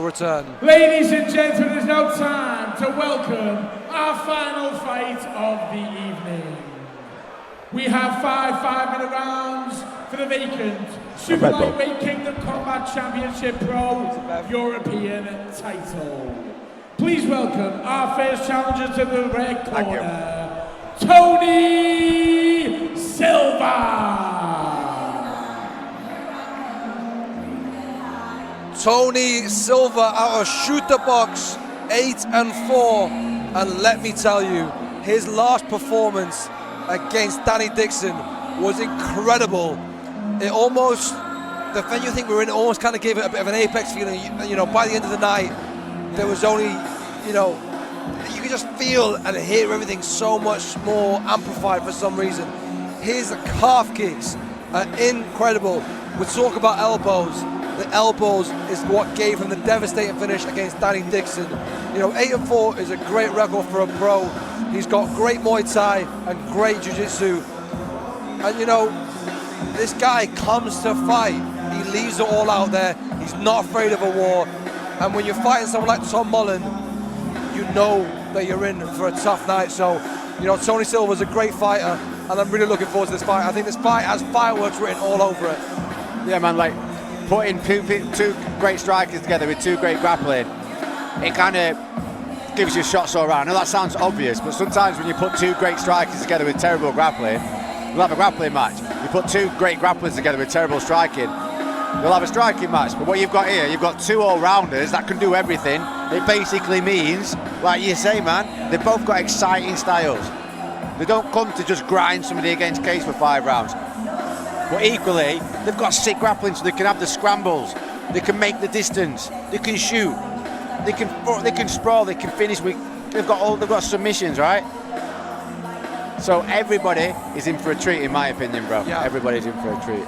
return. Ladies and gentlemen, it's now time to welcome our final fight of the evening. We have five 5-minute rounds for the vacant Super Lightweight Kingdom Combat Championship Pro European title. Please welcome our first challenger to the red corner, Tony Silva. Tony Silva out of Shooter Box, 8-4, and let me tell you, his last performance against Danny Dixon was incredible. It almost, the venue I think we were in, almost kind of gave it a bit of an Apex feeling. You know, by the end of the night, there was only, you know, you could just feel and hear everything so much more amplified for some reason. His calf kicks are incredible. We talk about elbows. The elbows is what gave him the devastating finish against Danny Dixon. You know, 8-4 is a great record for a pro. He's got great Muay Thai and great Jiu-Jitsu. And you know, this guy comes to fight. He leaves it all out there. He's not afraid of a war. And when you're fighting someone like Tom Mullen, you know that you're in for a tough night. So, you know, Tony Silva's a great fighter, and I'm really looking forward to this fight. I think this fight has fireworks written all over it. Yeah, man, like putting two great strikers together with two great grappling, it kind of gives you shots all around. I know that sounds obvious, but sometimes when you put two great strikers together with terrible grappling, you'll have a grappling match. You put two great grapplers together with terrible striking, you'll have a striking match. But what you've got here, you've got two all-rounders that can do everything. It basically means, like you say, man, they've both got exciting styles. They don't come to just grind somebody against cage for 5 rounds. But equally, they've got sick grappling, so they can have the scrambles, they can make the distance, they can shoot, they can sprawl, they can finish with. They've got submissions, right? So everybody is in for a treat, in my opinion, bro. Yeah. Everybody's in for a treat.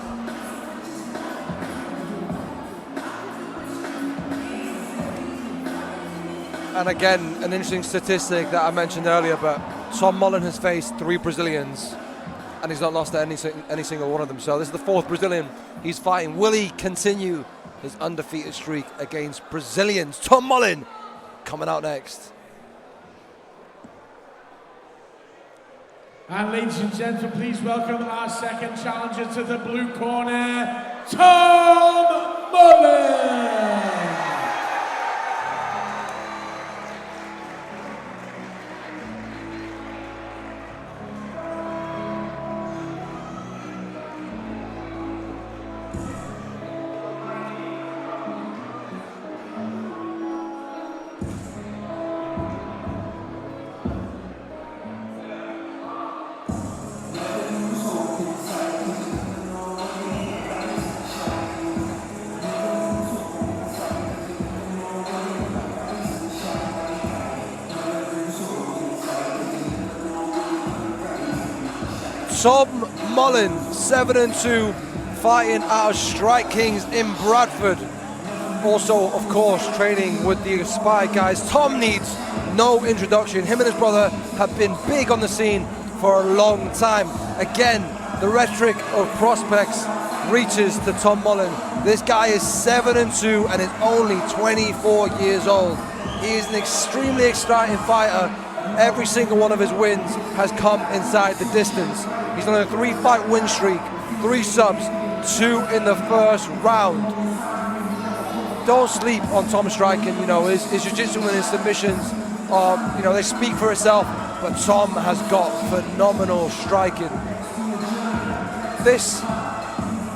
And again, an interesting statistic that I mentioned earlier, but Tom Mullen has faced 3 Brazilians, and he's not lost to any single one of them. So this is the 4th Brazilian he's fighting. Will he continue his undefeated streak against Brazilians? Tom Mullen coming out next. And ladies and gentlemen, please welcome our second challenger to the blue corner, Tom Mullen. Tom Mullen, 7-2, fighting out of Strike Kings in Bradford. Also, of course, training with the Aspire guys. Tom needs no introduction. Him and his brother have been big on the scene for a long time. Again, the rhetoric of prospects reaches to Tom Mullen. This guy is 7-2 and is only 24 years old. He is an extremely exciting fighter. Every single one of his wins has come inside the distance. He's on a 3-fight win streak, 3 subs, 2 in the first round. Don't sleep on Tom striking. You know, his jiu-jitsu and his submissions are, you know, they speak for itself, but Tom has got phenomenal striking. This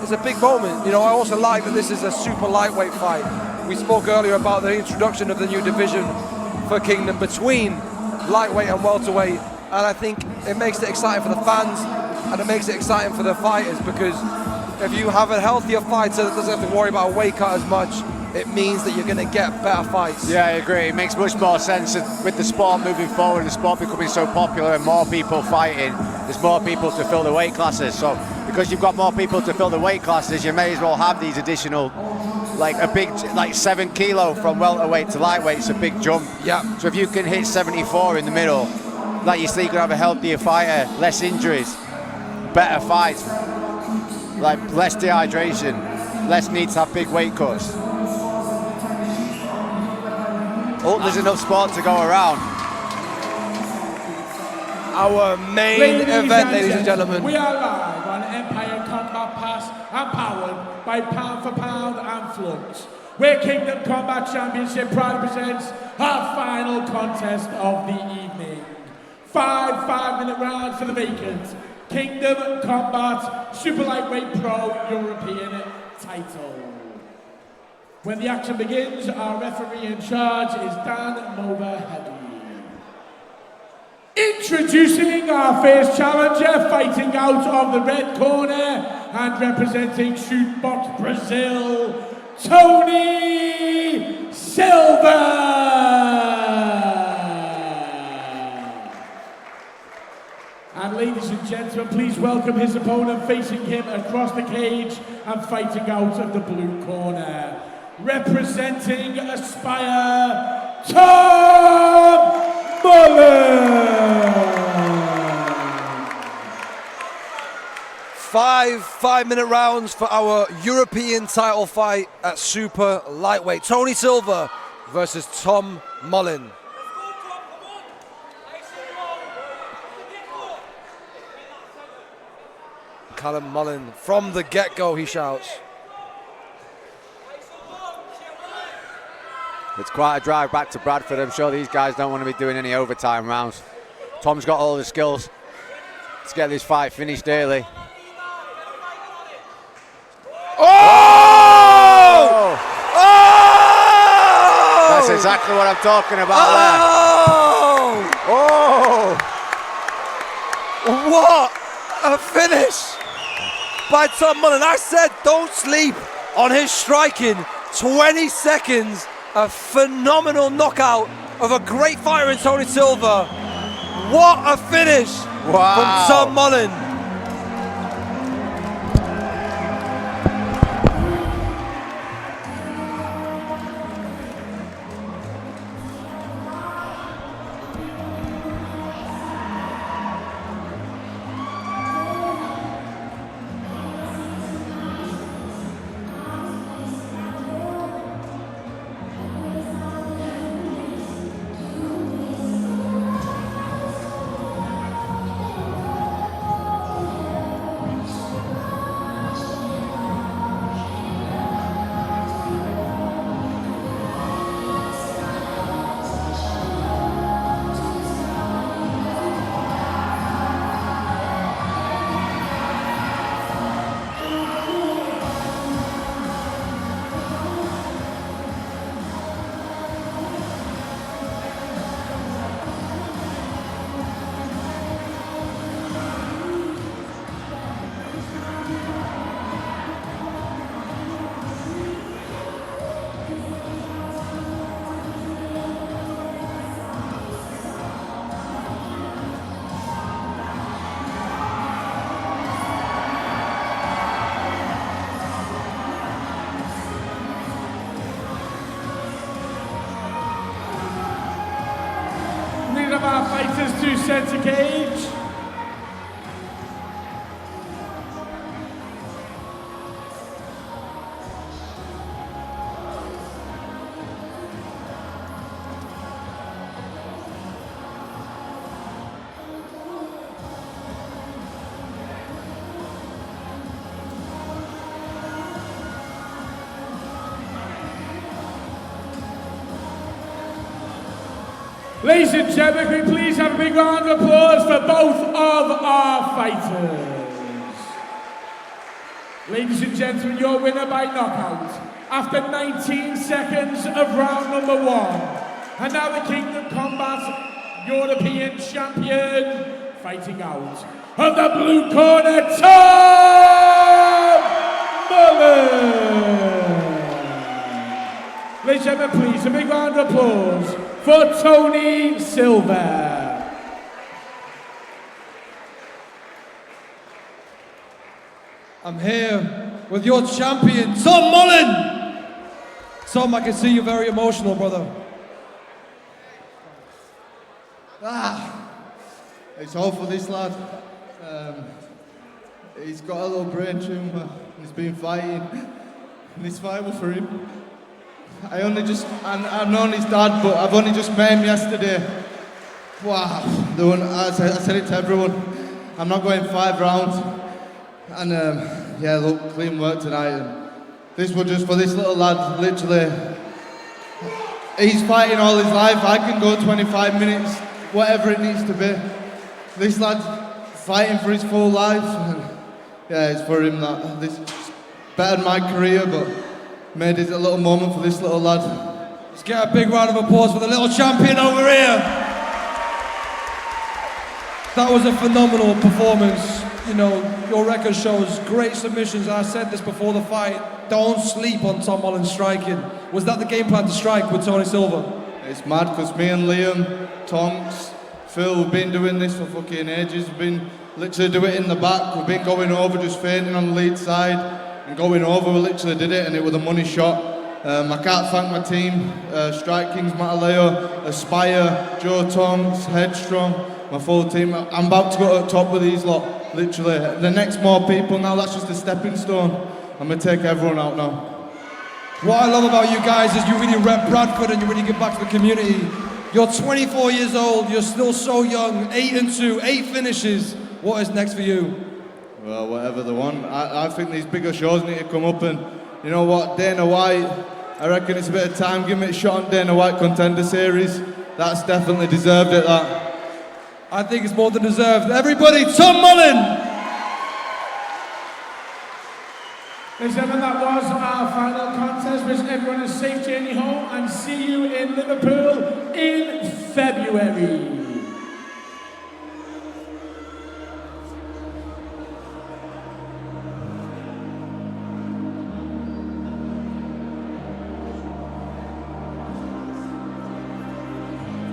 is a big moment. You know, I also like that this is a super lightweight fight. We spoke earlier about the introduction of the new division for Kingdom between lightweight and welterweight, and I think it makes it exciting for the fans and it makes it exciting for the fighters, because if you have a healthier fighter that doesn't have to worry about a weight cut as much, it means that you're going to get better fights. Yeah, I agree. It makes much more sense with the sport moving forward, the sport becoming so popular and more people fighting. There's more people to fill the weight classes. So because you've got more people to fill the weight classes, you may as well have these additional, like a big, like 7 kilo from welterweight to lightweight. It's a big jump. Yeah. So if you can hit 74 in the middle, like you say, you can have a healthier fighter, less injuries, better fights, like less dehydration, less need to have big weight cuts. Hope there's enough sport to go around. Our main event, ladies and gentlemen. We are live on Empire Combat Pass and powered by Pound for Pound and Flux, where Kingdom Combat Championship proudly presents our final contest of the evening. 5 5-minute rounds for the vacant Kingdom Combat Super Lightweight Pro European title. When the action begins, our referee in charge is Dan Mullen. Introducing our first challenger, fighting out of the red corner and representing Shootbox Brazil, Tony Silva. And ladies and gentlemen, please welcome his opponent facing him across the cage and fighting out of the blue corner, representing Aspire, Tom Mullen. 5-minute rounds for our European title fight at super lightweight. Tony Silva versus Tom Mullen. Callum Mullen from the get-go, he shouts. It's quite a drive back to Bradford. I'm sure these guys don't want to be doing any overtime rounds. Tom's got all the skills to get this fight finished early. Oh! Oh! That's exactly what I'm talking about there. Oh! What a finish by Tom Mullen. I said don't sleep on his striking. 20 seconds. A phenomenal knockout of a great fighter in Tony Silva. What a finish from Tom Mullen. Of our fighters to center cage. Ladies and gentlemen, can we please have a big round of applause for both of our fighters. Ladies and gentlemen, your winner by knockout after 19 seconds of round number 1. And now the Kingdom Combat European Champion fighting out of the blue corner, Tom Mullen. Ladies and gentlemen, please, a big round of applause for Tony Silva. I'm here with your champion, Tom Mullen. Tom, I can see you're very emotional, brother. It's hard for this lad. He's got a little brain tumour. He's been fighting. And this fight was for him. I've known his dad, but I've only just met him yesterday. Wow, I said it to everyone. I'm not going 5 rounds. And yeah, look, clean work tonight. And this was just for this little lad, literally. He's fighting all his life. I can go 25 minutes, whatever it needs to be. This lad's fighting for his full life. And yeah, it's for him that this bettered my career, but made it a little moment for this little lad. Let's get a big round of applause for the little champion over here. That was a phenomenal performance. You know, your record shows great submissions. I said this before the fight. Don't sleep on Tom Mullen striking. Was that the game plan to strike with Tony Silva? It's mad because me and Liam, Tonks, Phil, we've been doing this for fucking ages. We've been literally doing it in the back. We've been going over, just fainting on the lead side and going over. We literally did it and it was a money shot. I can't thank my team, Strike Kings, Mataleo, Aspire, Joe Tonks, Headstrong, my full team. I'm about to go to the top with these lot. Literally, the next more people now, that's just a stepping stone. I'm going to take everyone out now. What I love about you guys is you really rep Bradford and you really give back to the community. You're 24 years old, you're still so young, 8-2, 8 finishes. What is next for you? Well, whatever they want. I think these bigger shows need to come up and, you know what, Dana White, I reckon it's a bit of time, give me a shot on Dana White Contender Series. That's definitely deserved it, that. I think it's more than deserved. Everybody, Tom Mullen! Ladies and gentlemen, that was our final contest. Wish everyone a safe journey home and see you in Liverpool in February.